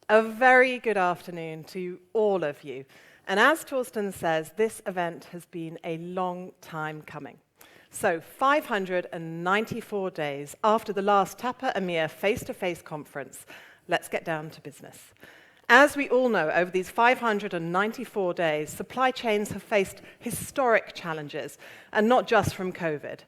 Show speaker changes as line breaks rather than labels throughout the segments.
A very good afternoon to all of you. And as Torsten says, this event has been a long time coming. So 594 days after the last TAPA EMEA face-to-face conference, let's get down to business. As we all know, over these 594 days, supply chains have faced historic challenges, and not just from COVID.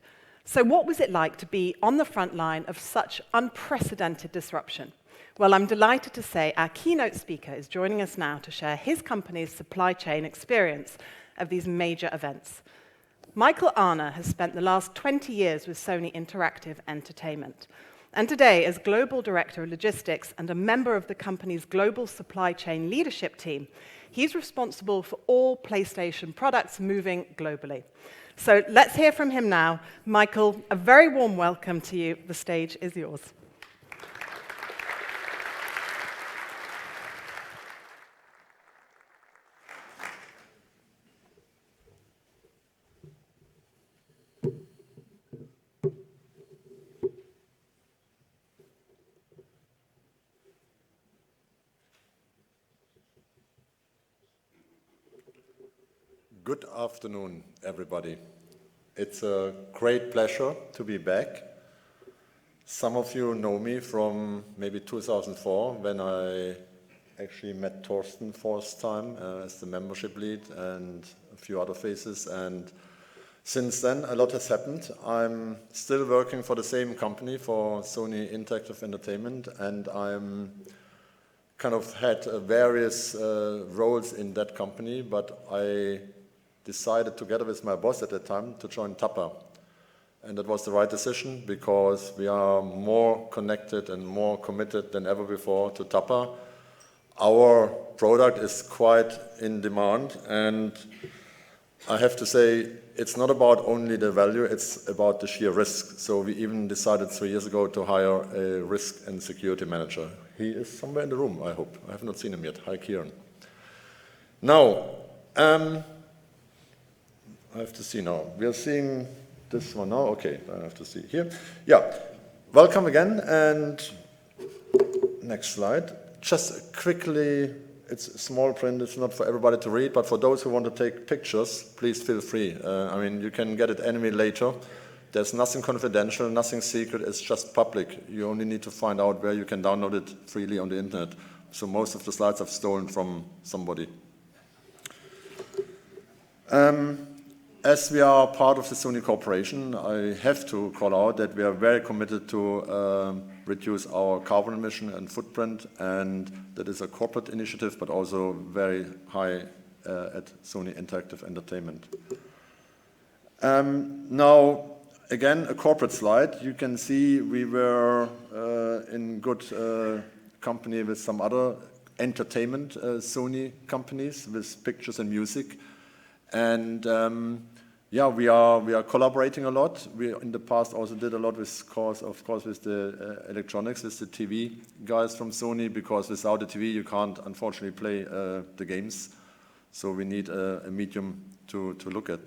So what was it like to be on the front line of such unprecedented disruption? Well, I'm delighted to say our keynote speaker is joining us now to share his company's supply chain experience of these major events. Michael Arner has spent the last 20 years with Sony Interactive Entertainment. And today, as Global Director of Logistics and a member of the company's global supply chain leadership team, he's responsible for all PlayStation products moving globally. So let's hear from him now. Michael, a very warm welcome to you. The stage is yours.
Good afternoon, everybody. It's a great pleasure to be back. Some of you know me from maybe 2004, when I actually met Torsten first time as the membership lead and a few other faces. And since then, a lot has happened. I'm still working for the same company, for Sony Interactive Entertainment, and I'm kind of had various roles in that company, but I decided together with my boss at that time to join TAPA. And that was the right decision because we are more connected and more committed than ever before to TAPA. Our product is quite in demand, and I have to say it's not about only the value, it's about the sheer risk. So we even decided 3 years ago to hire a risk and security manager. He is somewhere in the room, I hope. I have not seen him yet. Hi, Kieran. Now, I have to see now. We are seeing this one now. Okay, I have to see here. Yeah, welcome again. And next slide. Just quickly, it's small print. It's not for everybody to read, but for those who want to take pictures, please feel free. I mean, you can get it anyway later. There's nothing confidential, nothing secret. It's just public. You only need to find out where you can download it freely on the internet. So most of the slides I've stolen from somebody. As we are part of the Sony Corporation, I have to call out that we are very committed to reduce our carbon emission and footprint, and that is a corporate initiative, but also very high at Sony Interactive Entertainment. Now, again, a corporate slide. You can see we were in good company with some other entertainment Sony companies with pictures and music. And yeah, we are collaborating a lot. We in the past also did a lot with, of course, with the electronics, with the TV guys from Sony, because without the TV you can't unfortunately play the games. So we need a medium to look at.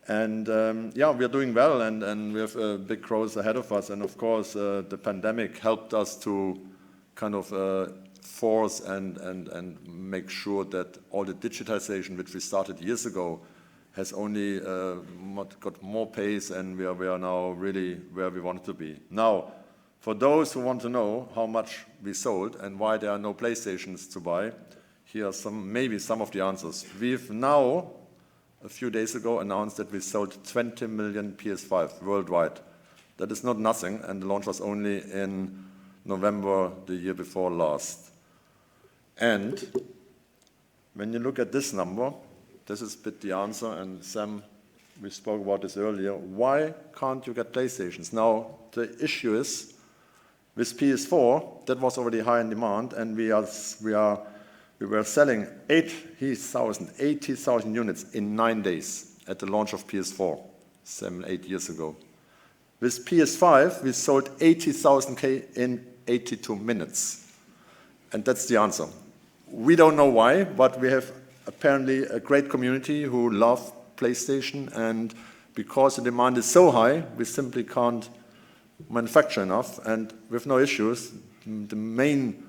And yeah, we are doing well, and we have a big growth ahead of us. And of course, the pandemic helped us to kind of force and make sure that all the digitization, which we started years ago, has only got more pace, and we are now really where we want to be. Now, for those who want to know how much we sold and why there are no PlayStations to buy, here are maybe some of the answers. We've now, a few days ago, announced that we sold 20 million PS5 worldwide. That is not nothing, and the launch was only in November the year before last. And when you look at this number, this is a bit the answer, and Sam, we spoke about this earlier. Why can't you get PlayStations? Now, the issue is, with PS4, that was already high in demand, and we were selling 80,000 units in 9 days at the launch of PS4, 7-8 years ago. With PS5, we sold 80,000 in 82 minutes. And that's the answer. We don't know why, but we have apparently a great community who love PlayStation, and because the demand is so high, we simply can't manufacture enough, and with no issues. The main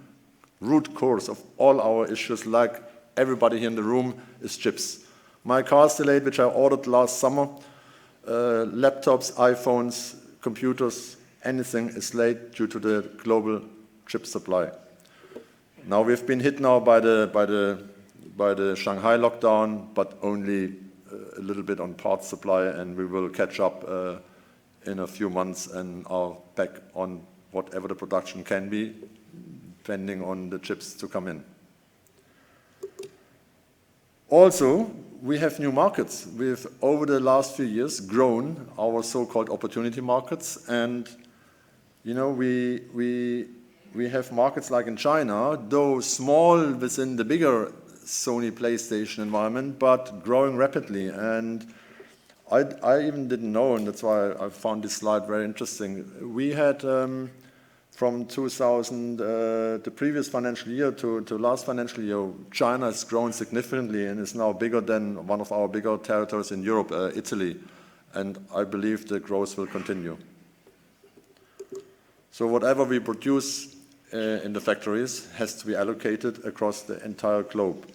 root cause of all our issues, like everybody here in the room, is chips. My car is delayed, which I ordered last summer. Laptops, iPhones, computers, anything is late due to the global chip supply. Now we've been hit now by the Shanghai lockdown, but only a little bit on parts supply, and we will catch up in a few months and are back on whatever the production can be, depending on the chips to come in. Also, we have new markets. We've, over the last few years, grown our so-called opportunity markets, and we have markets like in China, though small within the bigger Sony PlayStation environment, but growing rapidly. And I even didn't know, and that's why I found this slide very interesting. We had from 2000, the previous financial year to last financial year, China has grown significantly and is now bigger than one of our bigger territories in Europe, Italy. And I believe the growth will continue. So whatever we produce in the factories has to be allocated across the entire globe.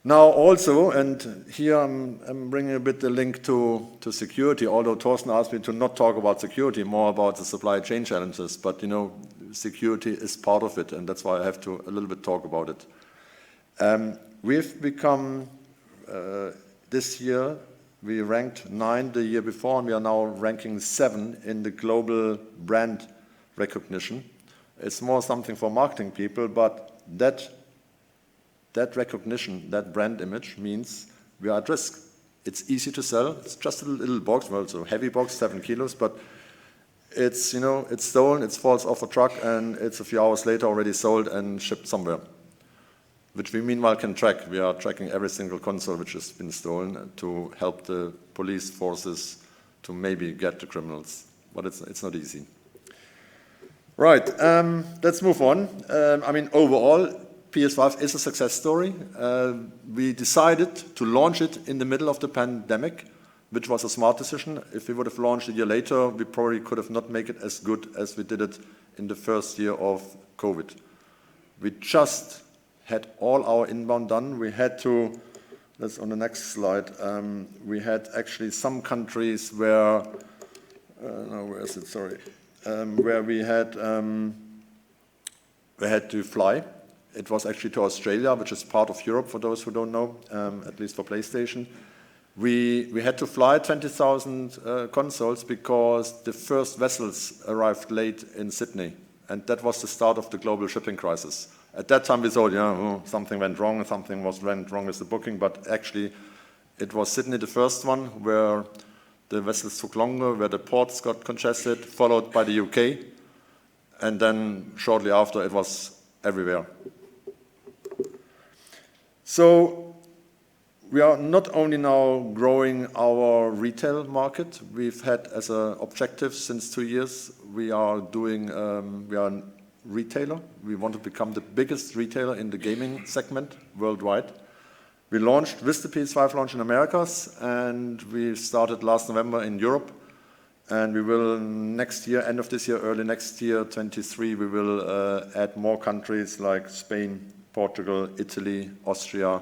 Now also, and here I'm bringing a bit the link to security, although Thorsten asked me to not talk about security, more about the supply chain challenges, but security is part of it, and that's why I have to a little bit talk about it. We've become, this year, we ranked 9 the year before, and we are now ranking 7 in the global brand recognition. It's more something for marketing people, but that recognition, that brand image means we are at risk. It's easy to sell. It's just a little box, well, it's a heavy box, 7 kilos, but it's, it's stolen, it falls off a truck, and it's a few hours later already sold and shipped somewhere, which we meanwhile can track. We are tracking every single console which has been stolen to help the police forces to maybe get the criminals, but it's not easy. Right, let's move on. Overall, PS5 is a success story. We decided to launch it in the middle of the pandemic, which was a smart decision. If we would have launched a year later, we probably could have not made it as good as we did it in the first year of COVID. We just had all our inbound done. We had to, that's on the next slide, we had actually some countries where, where is it, sorry, where we had to fly. It was actually to Australia, which is part of Europe, for those who don't know, at least for PlayStation. We had to fly 20,000 consoles because the first vessels arrived late in Sydney, and that was the start of the global shipping crisis. At that time we thought, something went wrong, went wrong with the booking, but actually it was Sydney the first one where the vessels took longer, where the ports got congested, followed by the UK, and then shortly after it was everywhere. So we are not only now growing our retail market, we've had as an objective since 2 years, we are a retailer. We want to become the biggest retailer in the gaming segment worldwide. We launched with the PS5 launch in Americas, and we started last November in Europe. And we will next year, end of this year, early next year, 23, we will add more countries like Spain, Portugal, Italy, Austria,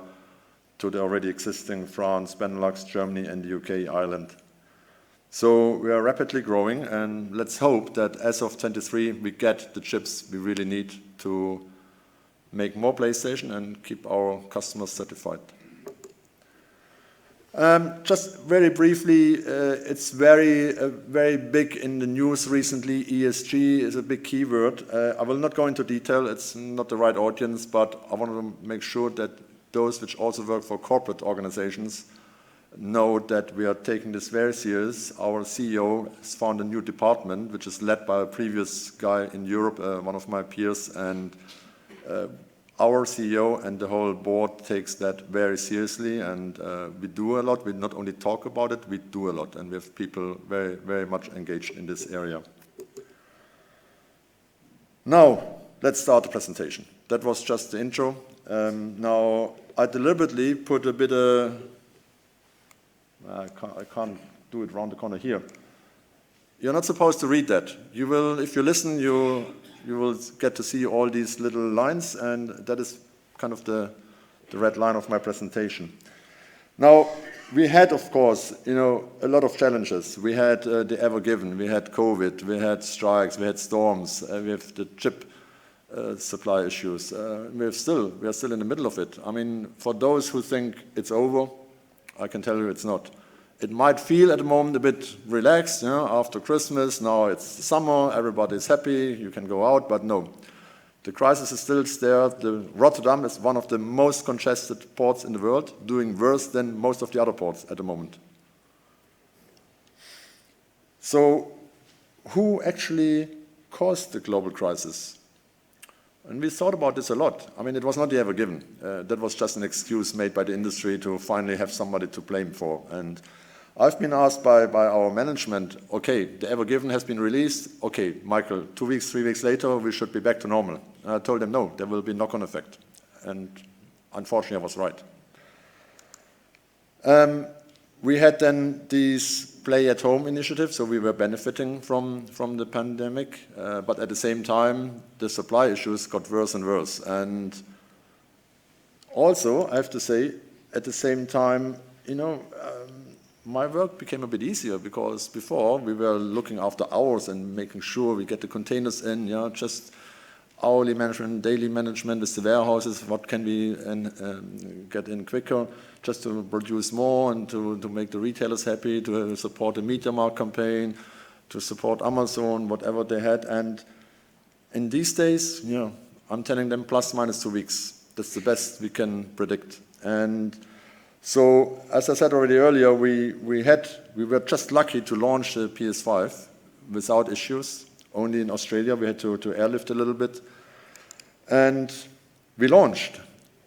to the already existing France, Benelux, Germany, and the UK, Ireland. So we are rapidly growing, and let's hope that as of 23, we get the chips we really need to make more PlayStation and keep our customers satisfied. Just very briefly, it's very big in the news recently. ESG is a big keyword. I will not go into detail, it's not the right audience, but I want to make sure that those which also work for corporate organizations know that we are taking this very serious. Our CEO has found a new department, which is led by a previous guy in Europe, one of my peers, and our CEO and the whole board takes that very seriously, and we do a lot. We not only talk about it, we do a lot, and we have people very, very much engaged in this area. Now, let's start the presentation. That was just the intro. Now, I deliberately put a bit of, I can't do it around the corner here. You're not supposed to read that. You will, if you listen, you you will get to see all these little lines, and that is kind of the red line of my presentation. Now, we had, of course, a lot of challenges. We had the Ever Given, we had COVID, we had strikes, we had storms, we have the chip supply issues. We are still in the middle of it. I mean, for those who think it's over, I can tell you it's not. It might feel at the moment a bit relaxed, after Christmas, now it's summer, everybody's happy, you can go out, but no. The crisis is still there. Rotterdam is one of the most congested ports in the world, doing worse than most of the other ports at the moment. So, who actually caused the global crisis? And we thought about this a lot. I mean, it was not the Ever Given. That was just an excuse made by the industry to finally have somebody to blame for. And I've been asked by our management, okay, the Ever Given has been released. Okay, Michael, 2 weeks, 3 weeks later, we should be back to normal. And I told them, no, there will be knock-on effect. And unfortunately, I was right. We had then these play-at-home initiatives, so we were benefiting from the pandemic. But at the same time, the supply issues got worse and worse. And also, I have to say, at the same time, my work became a bit easier, because before we were looking after hours and making sure we get the containers in, just hourly management, daily management with the warehouses, what can we get in quicker, just to produce more and to make the retailers happy, to support the Media Markt campaign, to support Amazon, whatever they had. And in these days, I'm telling them plus minus 2 weeks. That's the best we can predict. And so, as I said already earlier, we were just lucky to launch the PS5 without issues. Only in Australia we had to airlift a little bit. And we launched,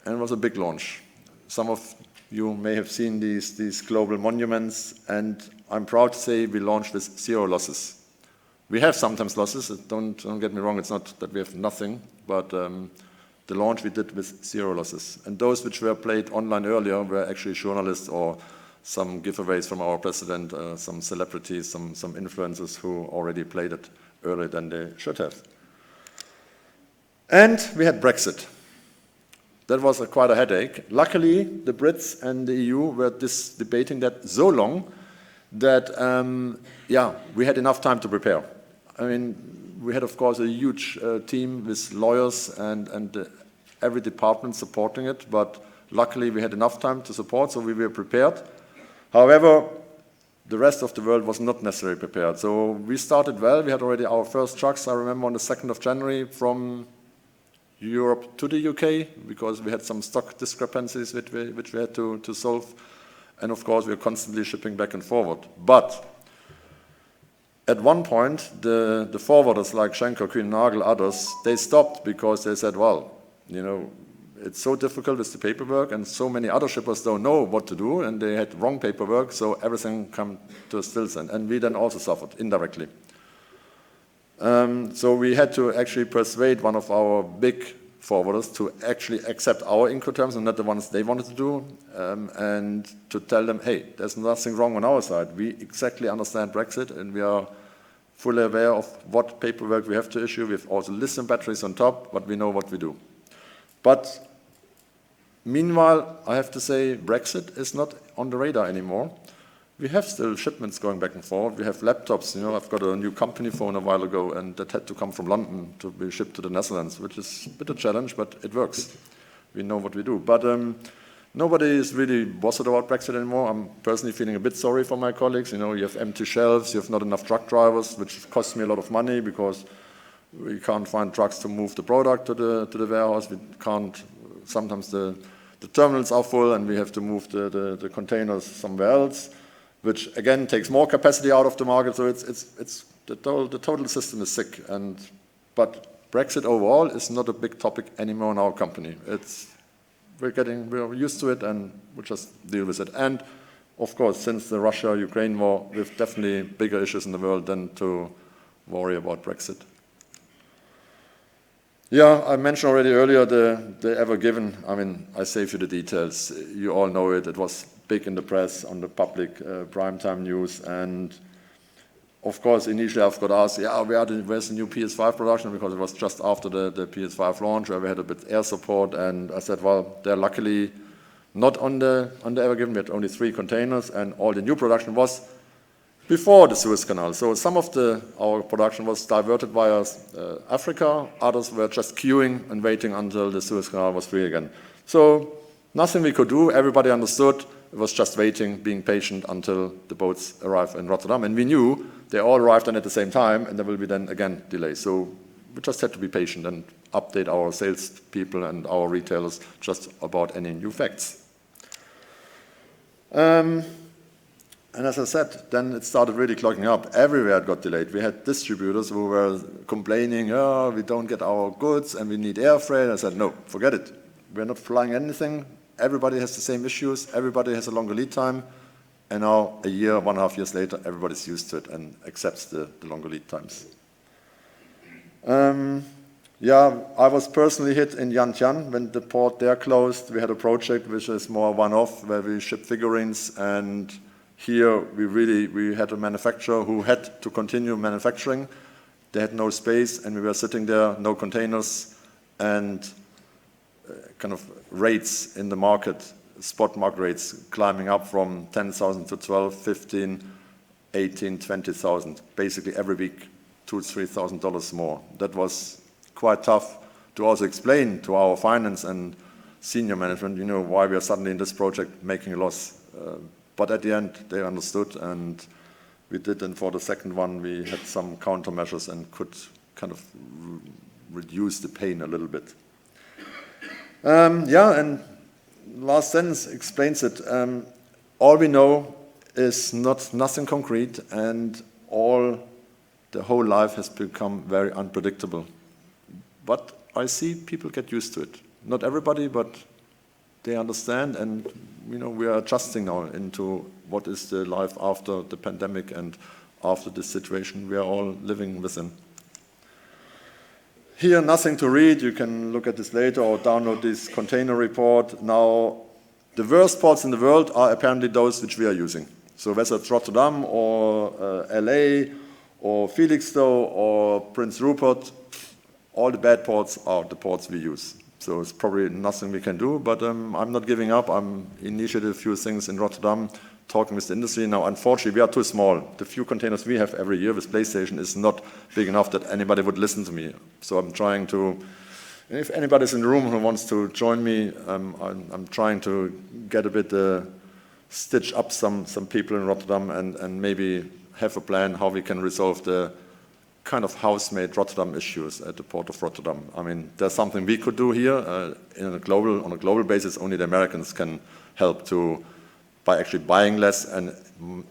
and it was a big launch. Some of you may have seen these global monuments, and I'm proud to say we launched with 0 losses. We have sometimes losses, don't get me wrong, it's not that we have nothing, but the launch we did with 0 losses. And those which were played online earlier were actually journalists or some giveaways from our president, some celebrities, some influencers who already played it earlier than they should have. And we had Brexit. That was quite a headache. Luckily, the Brits and the EU were debating that so long that, we had enough time to prepare. I mean, we had, of course, a huge team with lawyers and every department supporting it, but luckily we had enough time to support, so we were prepared. However, the rest of the world was not necessarily prepared. So we started well. We had already our first trucks, I remember, on the 2nd of January from Europe to the UK, because we had some stock discrepancies which we had to solve. And of course, we were constantly shipping back and forward. But at one point, the forwarders like Schenker, Kühn-Nagel, others, they stopped because they said, well, it's so difficult with the paperwork, and so many other shippers don't know what to do, and they had wrong paperwork, so everything came to a standstill. And we then also suffered indirectly. So we had to actually persuade one of our big forwarders to actually accept our Incoterms and not the ones they wanted to do, and to tell them, hey, there's nothing wrong on our side. We exactly understand Brexit, and we are fully aware of what paperwork we have to issue. We have also lithium batteries on top, but we know what we do. But meanwhile, I have to say, Brexit is not on the radar anymore. We have still shipments going back and forth. We have laptops. I've got a new company phone a while ago, and that had to come from London to be shipped to the Netherlands, which is a bit of a challenge, but it works. We know what we do. But nobody is really bothered about Brexit anymore. I'm personally feeling a bit sorry for my colleagues. You have empty shelves, you have not enough truck drivers, which costs me a lot of money because we can't find trucks to move the product to the warehouse. We can't. Sometimes the terminals are full, and we have to move the containers somewhere else, which again takes more capacity out of the market. So it's the total system is sick. But Brexit overall is not a big topic anymore in our company. We're used to it, and we just deal with it. And of course, since the Russia-Ukraine war, we have definitely bigger issues in the world than to worry about Brexit. Yeah, I mentioned already earlier the Ever Given. I mean, I save you the details. You all know it. It was big in the press, on the public primetime news. And of course, initially I've got asked, yeah, where's the new PS5 production? Because it was just after the PS5 launch where we had a bit air support. And I said, well, they're luckily not on the Ever Given. We had only 3 containers, and all the new production was before the Suez Canal. So some of our production was diverted via Africa. Others were just queuing and waiting until the Suez Canal was free again. So nothing we could do. Everybody understood. It was just waiting, being patient until the boats arrived in Rotterdam. And we knew they all arrived then at the same time, and there will be then again delays. So we just had to be patient and update our sales people and our retailers just about any new facts. And as I said, then it started really clogging up. Everywhere it got delayed. We had distributors who were complaining, oh, we don't get our goods and we need air freight. I said, no, forget it. We're not flying anything. Everybody has the same issues. Everybody has a longer lead time. And now, a year, 1.5 years later, everybody's used to it and accepts the longer lead times. Yeah, I was personally hit in Yantian when the port there closed. We had a project which is more one-off where we ship figurines, and here we had a manufacturer who had to continue manufacturing. They had no space, and we were sitting there, no containers, and kind of rates in the market, spot market rates climbing up from 10,000 to 12, 15, 18, 20,000. Basically every week, $2,000 to $3,000 more. That was quite tough to also explain to our finance and senior management, why we are suddenly in this project making a loss. But at the end, they understood, and we did. And for the second one, we had some countermeasures and could kind of reduce the pain a little bit. Yeah, and last sentence explains it. All we know is nothing concrete, and the whole life has become very unpredictable. But I see people get used to it. Not everybody, but they understand, and we are adjusting now into what is the life after the pandemic and after this situation we are all living within. Here, nothing to read. You can look at this later or download this container report. Now, the worst ports in the world are apparently those which we are using. So whether it's Rotterdam or LA or Felixstowe or Prince Rupert, all the bad ports are the ports we use. So it's probably nothing we can do, but I'm not giving up. I'm initiated a few things in Rotterdam, talking with the industry. Now, unfortunately, we are too small. The few containers we have every year with PlayStation is not big enough that anybody would listen to me. So I'm trying to, if anybody's in the room who wants to join me, I'm trying to get a bit, stitch up some people in Rotterdam and maybe have a plan how we can resolve the kind of house-made Rotterdam issues at the port of Rotterdam. I mean, there's something we could do here on a global basis. Only the Americans can help by actually buying less and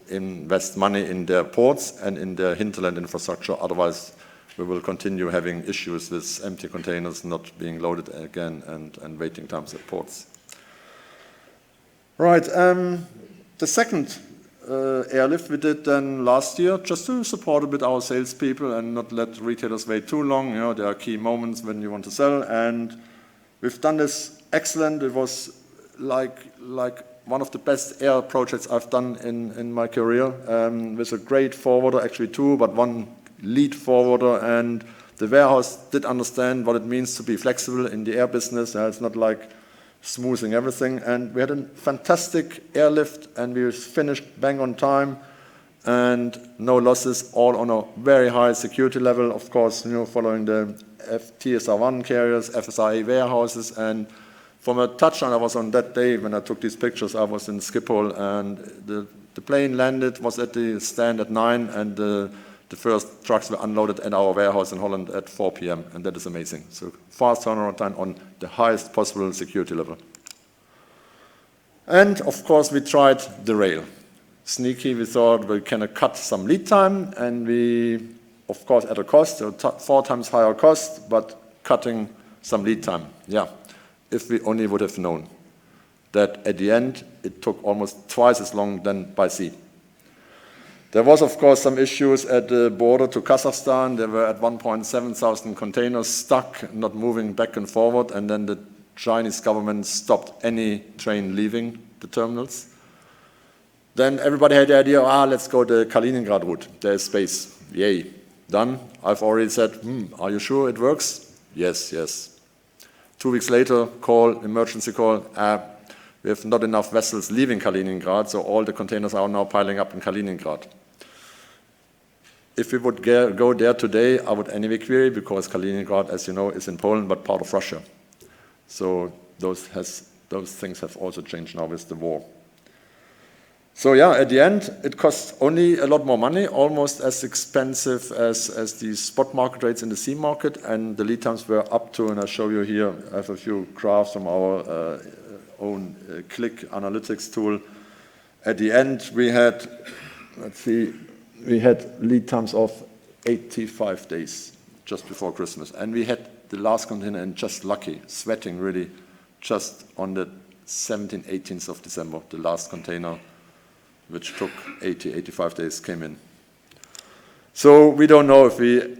invest money in their ports and in their hinterland infrastructure. Otherwise, we will continue having issues with empty containers not being loaded again and waiting times at ports. Right, the second airlift we did then last year, just to support a bit our salespeople and not let retailers wait too long. There are key moments when you want to sell, and we've done this excellent. It was like one of the best air projects I've done in my career, with a great forwarder, actually two, but one lead forwarder, and the warehouse did understand what it means to be flexible in the air business. It's not like smoothing everything, and we had a fantastic airlift, and we finished bang on time, and no losses, all on a very high security level, of course, following the TSR1 carriers, FSIA warehouses, and from a touchdown I was on that day when I took these pictures, I was in Schiphol, and the plane landed, was at the stand at 9, and the first trucks were unloaded at our warehouse in Holland at 4 p.m., and that is amazing. So fast turnaround time on the highest possible security level. And of course, we tried the rail. Sneaky, we thought we can cut some lead time, and we, of course, at a cost, 4 times higher cost, but cutting some lead time. Yeah, if we only would have known that at the end, it took almost twice as long than by sea. There was, of course, some issues at the border to Kazakhstan. There were at 1,700 containers stuck, not moving back and forward, and then the Chinese government stopped any train leaving the terminals. Then everybody had the idea, let's go the Kaliningrad route. There is space. yay, done. I've already said, are you sure it works? Yes, yes. 2 weeks later, emergency call, we have not enough vessels leaving Kaliningrad, so all the containers are now piling up in Kaliningrad. If we would go there today, I would anyway query, because Kaliningrad, as you know, is in Poland, but part of Russia. So those things have also changed now with the war. So yeah, at the end, it costs only a lot more money, almost as expensive as the spot market rates in the sea market, and the lead times were up to, and I'll show you here, I have a few graphs from our own Click analytics tool. At the end, we had, let's see, we had lead times of 85 days just before Christmas, and we had the last container in just lucky, sweating really, just on the 17th, 18th of December, the last container, which took 85 days, came in. So we don't know if we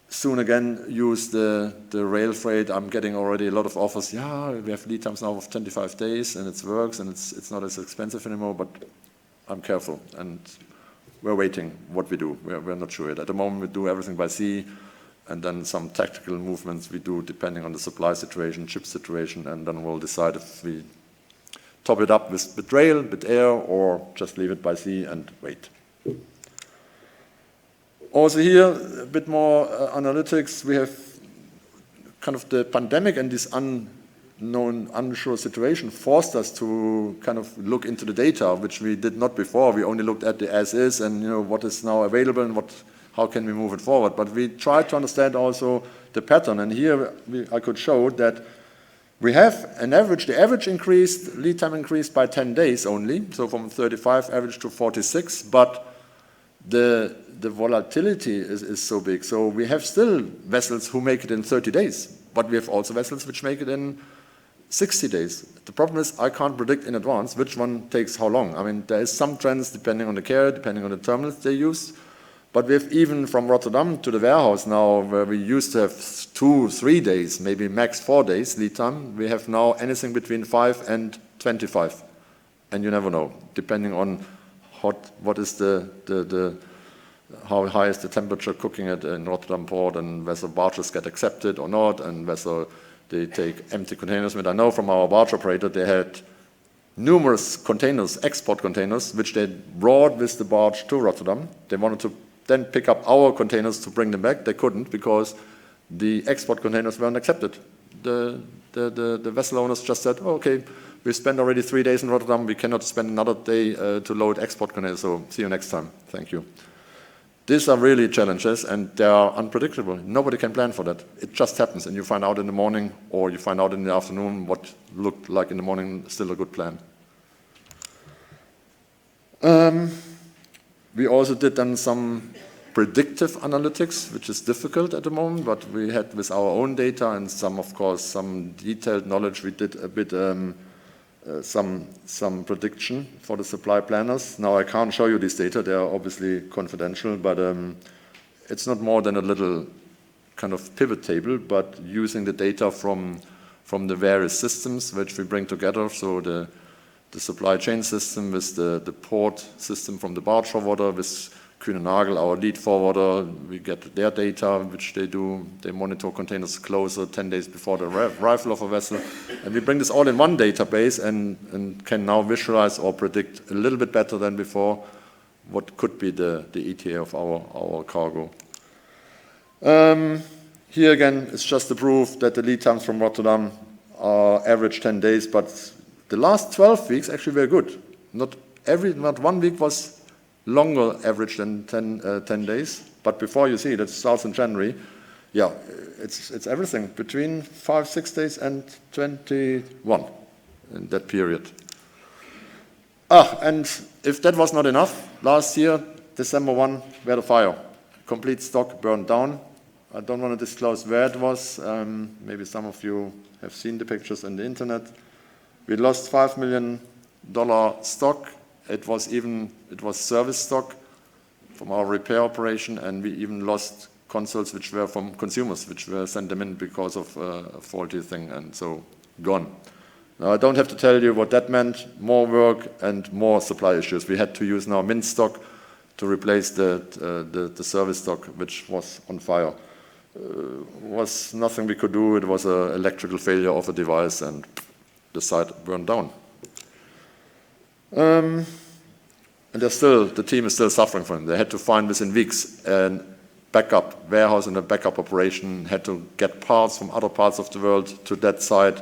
soon again use the rail freight. I'm getting already a lot of offers. Yeah, we have lead times now of 25 days and it works and it's not as expensive anymore, but I'm careful and we're waiting what we do. We're not sure yet. At the moment we do everything by sea and then some tactical movements we do depending on the supply situation, ship situation, and then we'll decide if we top it up with rail, with air, or just leave it by sea and wait. Also here, a bit more analytics. We have kind of the pandemic and this unknown, unsure situation forced us to kind of look into the data, which we did not before. We only looked at the as is and what is now available and how can we move it forward. But we tried to understand also the pattern. And here I could show that we have an average, the average increased, lead time increased by 10 days only, so from 35 average to 46, but the volatility is so big. So we have still vessels who make it in 30 days, but we have also vessels which make it in 60 days. The problem is I can't predict in advance which one takes how long. I mean, there is some trends depending on the carrier, depending on the terminals they use. But we have even from Rotterdam to the warehouse now, where we used to have 2-3 days, maybe max 4 days lead time, we have now anything between 5 and 25. And you never know, depending on what is how high is the temperature cooking it in Rotterdam port, and whether barges get accepted or not, and whether they take empty containers with. I know from our barge operator they had numerous containers, export containers, which they brought with the barge to Rotterdam. They wanted to then pick up our containers to bring them back. They couldn't because the export containers weren't accepted. The vessel owners just said, oh, okay, we spent already 3 days in Rotterdam, we cannot spend another day to load export containers, so see you next time, thank you. These are really challenges and they are unpredictable. Nobody can plan for that. It just happens and you find out in the morning or you find out in the afternoon what looked like in the morning still a good plan. We also did then some predictive analytics, which is difficult at the moment, but we had with our own data and of course, some detailed knowledge, we did a bit some prediction for the supply planners. Now I can't show you this data, they are obviously confidential, but it's not more than a little kind of pivot table, but using the data from the various systems which we bring together, so the supply chain system with the port system from the barge forwarder, with Kühne-Nagel, our lead forwarder, we get their data, which they do. They monitor containers closer 10 days before the arrival of a vessel. And we bring this all in one database and can now visualize or predict a little bit better than before what could be the ETA of our cargo. Here again, it's just the proof that the lead times from Rotterdam are average 10 days, but the last 12 weeks actually were good. Not 1 week was longer average than 10 days, but before you see it starts in January, yeah, it's everything between 5-6 days and 21 in that period. And if that was not enough, last year, December 1, we had a fire. Complete stock burned down. I don't want to disclose where it was. Maybe some of you have seen the pictures on the internet. We lost $5 million stock. It was service stock from our repair operation, and we even lost consoles which were from consumers, which were sent them in because of a faulty thing, and so gone. Now I don't have to tell you what that meant. More work and more supply issues. We had to use now mint stock to replace the service dock, which was on fire. Was nothing we could do. It was an electrical failure of a device, and the site burned down. And the team is still suffering from it. They had to find within weeks a backup warehouse and a backup operation, had to get parts from other parts of the world to that site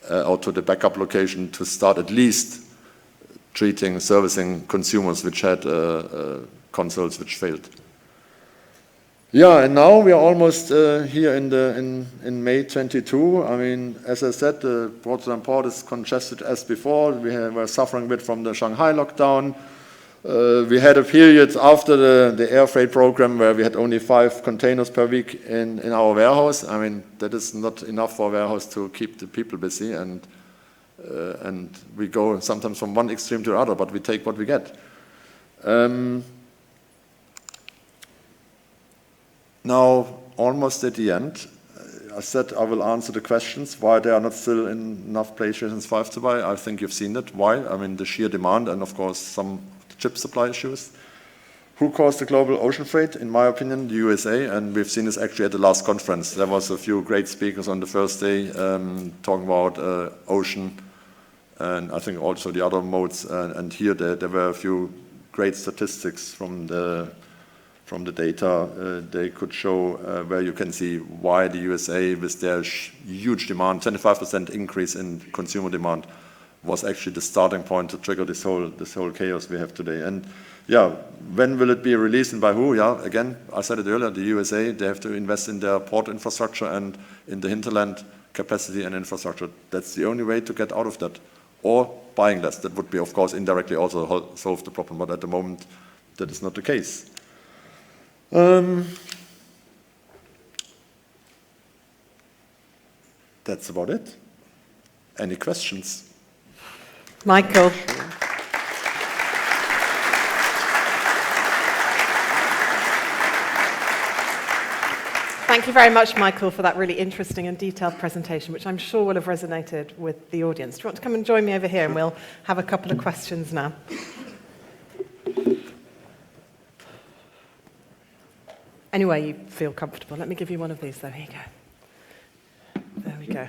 or to the backup location to start at least treating, servicing consumers which had consoles which failed. Yeah, and now we are almost here in May 22. I mean, as I said, the Rotterdam port is congested as before. We were suffering a bit from the Shanghai lockdown. We had a period after the air freight program where we had only 5 containers per week in our warehouse. I mean, that is not enough for a warehouse to keep the people busy, and we go sometimes from one extreme to the other, but we take what we get. Now, almost at the end, I said I will answer the questions why there are not still enough PlayStation 5 to buy. I think you've seen it. Why? I mean, the sheer demand and, of course, some chip supply issues. Who caused the global ocean freight? In my opinion, the USA, and we've seen this actually at the last conference. There was a few great speakers on the first day talking about ocean, and I think also the other modes. And here there were a few great statistics from the data. They could show where you can see why the USA, with their huge demand, 25% increase in consumer demand, was actually the starting point to trigger this whole chaos we have today. And yeah, when will it be released and by who? Yeah, again, I said it earlier, the USA, they have to invest in their port infrastructure and in the hinterland capacity and infrastructure. That's the only way to get out of that. Or buying less. That would be, of course, indirectly also solve the problem, but at the moment, that is not the case. That's about it. Any questions?
Michael. Thank you very much, Michael, for that really interesting and detailed presentation, which I'm sure will have resonated with the audience. Do you want to come and join me over here, and we'll have a couple of questions now. Anywhere you feel comfortable. Let me give you one of these, though. Here you go. There we go.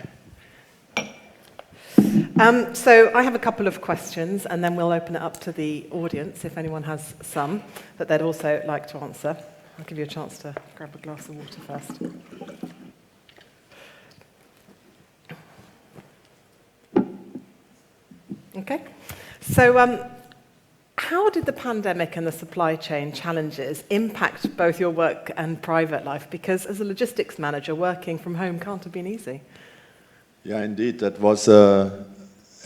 So I have a couple of questions, and then we'll open it up to the audience if anyone has some that they'd also like to answer. I'll give you a chance to grab a glass of water first. Okay. So how did the pandemic and the supply chain challenges impact both your work and private life? Because as a logistics manager, working from home can't have been easy.
Yeah, indeed. That was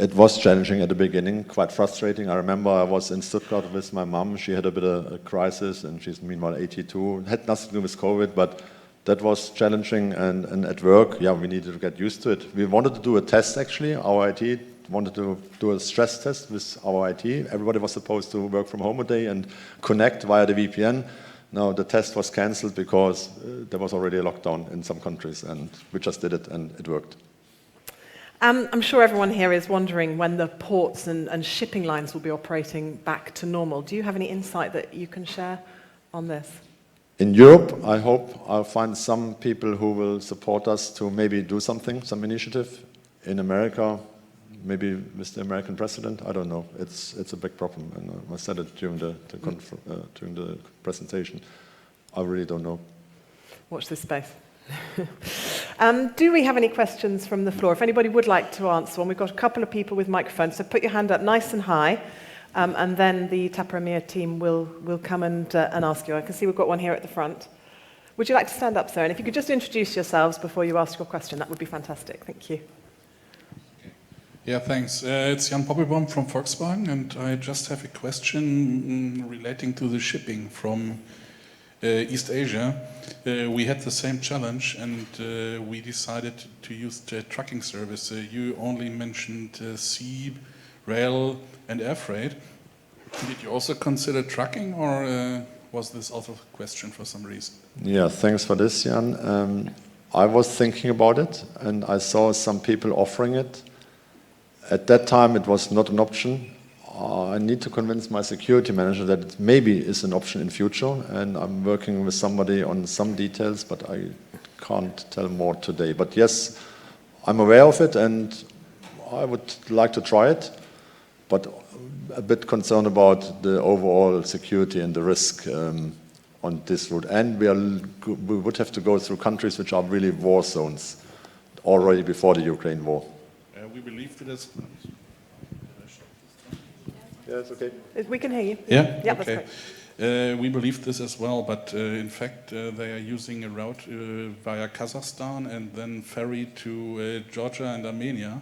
it was challenging at the beginning, quite frustrating. I remember I was in Stuttgart with my mom. She had a bit of a crisis, and she's meanwhile 82. It had nothing to do with COVID, but that was challenging. And at work, yeah, we needed to get used to it. We wanted to do a test, actually. Our IT wanted to do a stress test with our IT. Everybody was supposed to work from home a day and connect via the VPN. Now, the test was cancelled because there was already a lockdown in some countries, and we just did it, and it worked.
I'm sure everyone here is wondering when the ports and shipping lines will be operating back to normal. Do you have any insight that you can share on this?
In Europe, I hope I'll find some people who will support us to maybe do something, some initiative. In America, maybe with the American president, I don't know. It's a big problem, and I said it during the presentation. I really don't know.
Watch this space. Do we have any questions from the floor? If anybody would like to answer one, we've got a couple of people with microphones, so put your hand up nice and high, and then the TAPA EMEA team will come and ask you. I can see we've got one here at the front. Would you like to stand up, sir? And if you could just introduce yourselves before you ask your question, that would be fantastic. Thank you.
Yeah, thanks. It's Jan Poppelbaum from Volkswagen, and I just have a question relating to the shipping from East Asia. We had the same challenge, and we decided to use the trucking service. You only mentioned sea, rail, and air freight. Did you also consider trucking, or was this also a question for some reason?
Yeah, thanks for this, Jan. I was thinking about it, and I saw some people offering it. At that time, it was not an option. I need to convince my security manager that it maybe is an option in future, and I'm working with somebody on some details, but I can't tell more today. But yes, I'm aware of it, and I would like to try it, but a bit concerned about the overall security and the risk on this route. And we would have to go through countries which are really war zones already before the Ukraine war.
We believe that as...
Yeah, it's okay.
We can hear you.
Yeah?
Yeah,
Okay.
that's great.
We believe this as well, but in fact they are using a route via Kazakhstan and then ferry to Georgia and Armenia,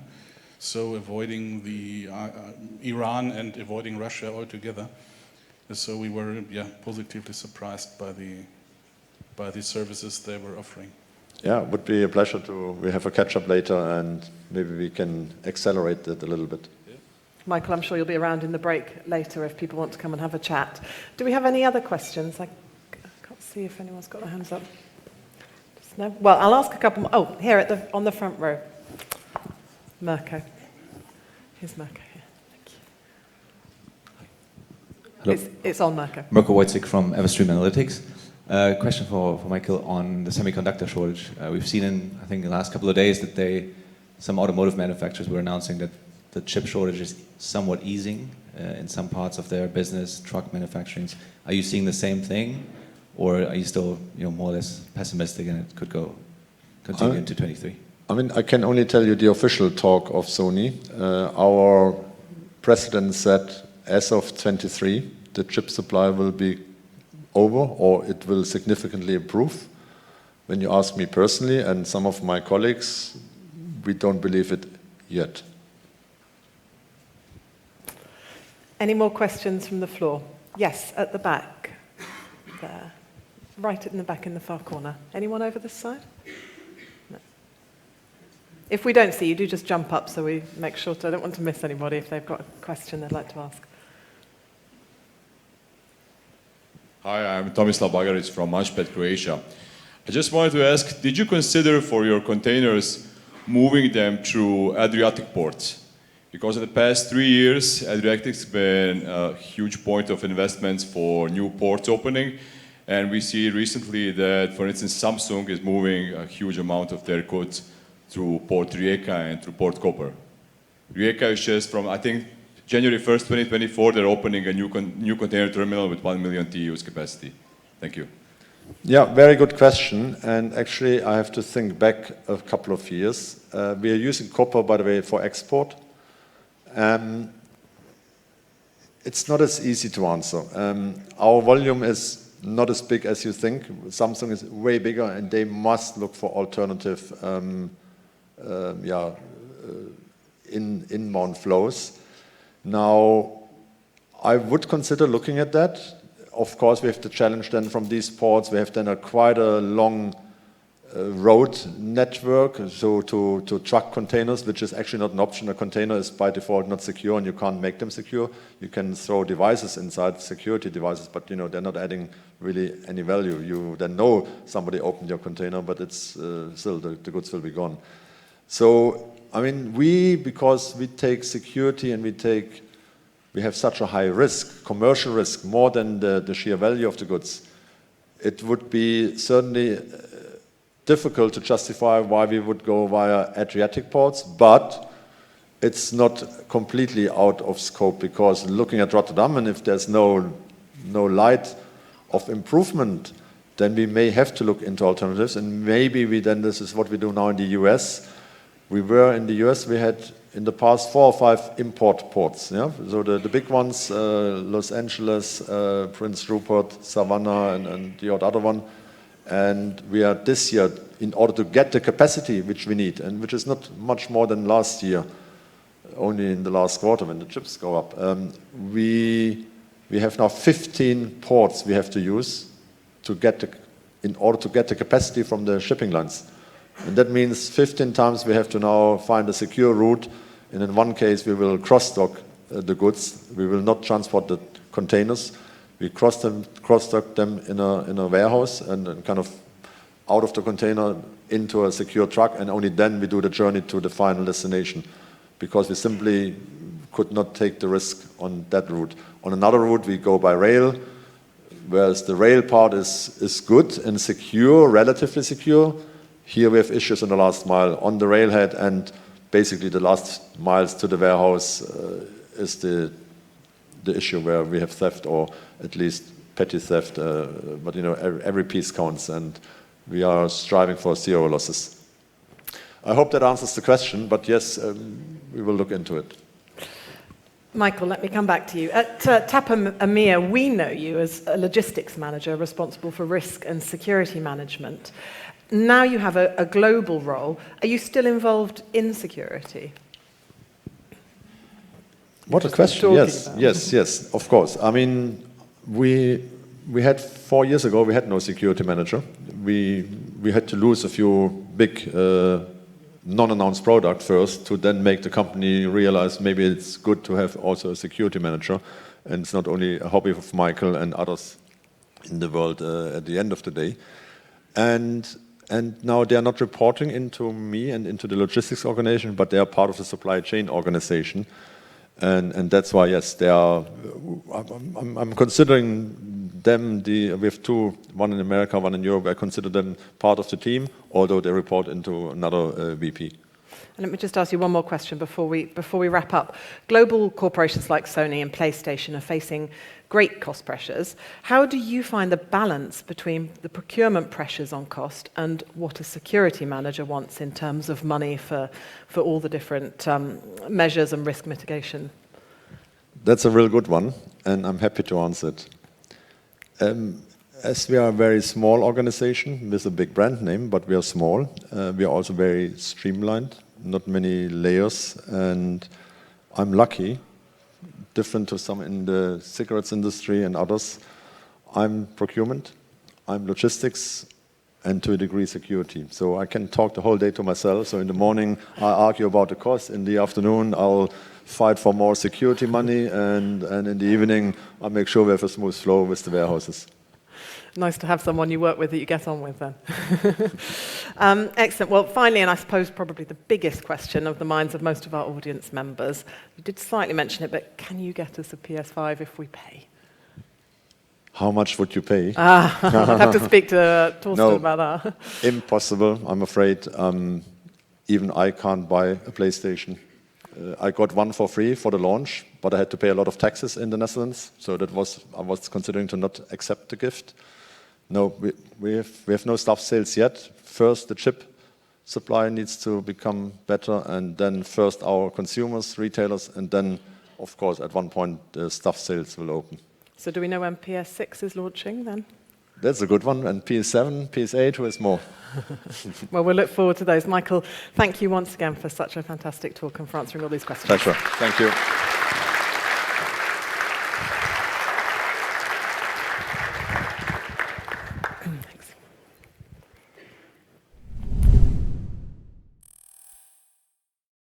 so avoiding the Iran and avoiding Russia altogether. So we were positively surprised by the services they were offering.
Yeah, it would be a pleasure we have a catch-up later, and maybe we can accelerate it a little bit.
Michael, I'm sure you'll be around in the break later if people want to come and have a chat. Do we have any other questions? I can't see if anyone's got their hands up. No? Well, I'll ask a couple more. Oh, here on the front row. Mirko. Here's Mirko here. Thank you. It's on, Mirko.
Mirko Wojcik from Everstream Analytics. Question for Michael on the semiconductor shortage. We've seen in, I think, the last couple of days that some automotive manufacturers were announcing that the chip shortage is somewhat easing in some parts of their business, truck manufacturing. Are you seeing the same thing, or are you still, more or less pessimistic and it could continue into 23?
I mean, I can only tell you the official talk of Sony. Our president said, as of 23, the chip supply will be over, or it will significantly improve. When you ask me personally and some of my colleagues, we don't believe it yet.
Any more questions from the floor? Yes, at the back. There. Right in the back in the far corner. Anyone over this side? No. If we don't see you, do just jump up so we make sure I don't want to miss anybody if they've got a question they'd like to ask.
Hi, I'm Tomislav Bagaric from Manchpet, Croatia. I just wanted to ask, did you consider for your containers moving them through Adriatic ports? Because in the past 3 years, Adriatic's been a huge point of investments for new ports opening. And we see recently that, for instance, Samsung is moving a huge amount of their goods through Port Rijeka and through Port Koper. Rijeka is just from, I think, January 1st, 2024, they're opening a new container terminal with 1 million TEUs capacity. Thank you.
Yeah, very good question. And actually, I have to think back a couple of years. We are using copper, by the way, for export. It's not as easy to answer. Our volume is not as big as you think. Samsung is way bigger, and they must look for alternative inbound flows. Now, I would consider looking at that. Of course, we have the challenge then from these ports. We have then quite a long road network, so to truck containers, which is actually not an option. A container is by default not secure, and you can't make them secure. You can throw devices inside, security devices, but they're not adding really any value. You then know somebody opened your container, but it's still the goods will be gone. So I mean, because we take security and we have such a high risk, commercial risk, more than the sheer value of the goods, it would be certainly difficult to justify why we would go via Adriatic ports, but it's not completely out of scope, because looking at Rotterdam, and if there's no light of improvement, then we may have to look into alternatives, and maybe this is what we do now in the US. We were in the US, we had in the past 4 or 5 import ports. Yeah? So the big ones, Los Angeles, Prince Rupert, Savannah, and the other one. And we are this year, in order to get the capacity which we need, and which is not much more than last year, only in the last quarter when the chips go up, we have now 15 ports we have to use in order to get the capacity from the shipping lines. And that means 15 times we have to now find a secure route, and in one case we will cross-dock the goods. We will not transport the containers. We cross-dock them in a warehouse and kind of out of the container into a secure truck, and only then we do the journey to the final destination, because we simply could not take the risk on that route. On another route, we go by rail, whereas the rail part is good and secure, relatively secure. Here we have issues in the last mile on the railhead, and basically the last miles to the warehouse is the issue where we have theft, or at least petty theft, but you know, every piece counts, and we are striving for 0 losses. I hope that answers the question, but yes, we will look into it.
Michael, let me come back to you. At TAPA EMEA, we know you as a logistics manager responsible for risk and security management. Now you have a global role. Are you still involved in security?
What a question. Yes, of course. I mean, we had 4 years ago, we had no security manager. We had to lose a few big non-announced products first to then make the company realize maybe it's good to have also a security manager. And it's not only a hobby of Michael and others in the world at the end of the day. And now they are not reporting into me and into the logistics organization, but they are part of the supply chain organization. And that's why, yes, they are. I'm considering them. We have 2, one in America, one in Europe. I consider them part of the team, although they report into another VP.
And let me just ask you one more question before we wrap up. Global corporations like Sony and PlayStation are facing great cost pressures. How do you find the balance between the procurement pressures on cost and what a security manager wants in terms of money for all the different measures and risk mitigation?
That's a real good one, and I'm happy to answer it. As we are a very small organization with a big brand name, but we are small, we are also very streamlined, not many layers, and I'm lucky, different to some in the cigarettes industry and others. I'm procurement, I'm logistics, and to a degree security. So I can talk the whole day to myself. So in the morning, I argue about the cost. In the afternoon, I'll fight for more security money. And in the evening, I'll make sure we have a smooth flow with the warehouses.
Nice to have someone you work with that you get on with then. Excellent. Well, finally, and I suppose probably the biggest question of the minds of most of our audience members, you did slightly mention it, but can you get us a PS5 if we pay?
How much would you pay?
I'd have to speak to Torsten about that.
Impossible, I'm afraid. Even I can't buy a PlayStation. I got one for free for the launch, but I had to pay a lot of taxes in the Netherlands, so I was considering to not accept the gift. No, we have no staff sales yet. First, the chip supply needs to become better, and then first our consumers, retailers, and then, of course, at one point, the staff sales will open.
So do we know when PS6 is launching then?
That's a good one. And PS7, PS8, who has more?
Well, we'll look forward to those. Michael, thank you once again for such a fantastic talk and for answering all these questions.
Pleasure. Thank you.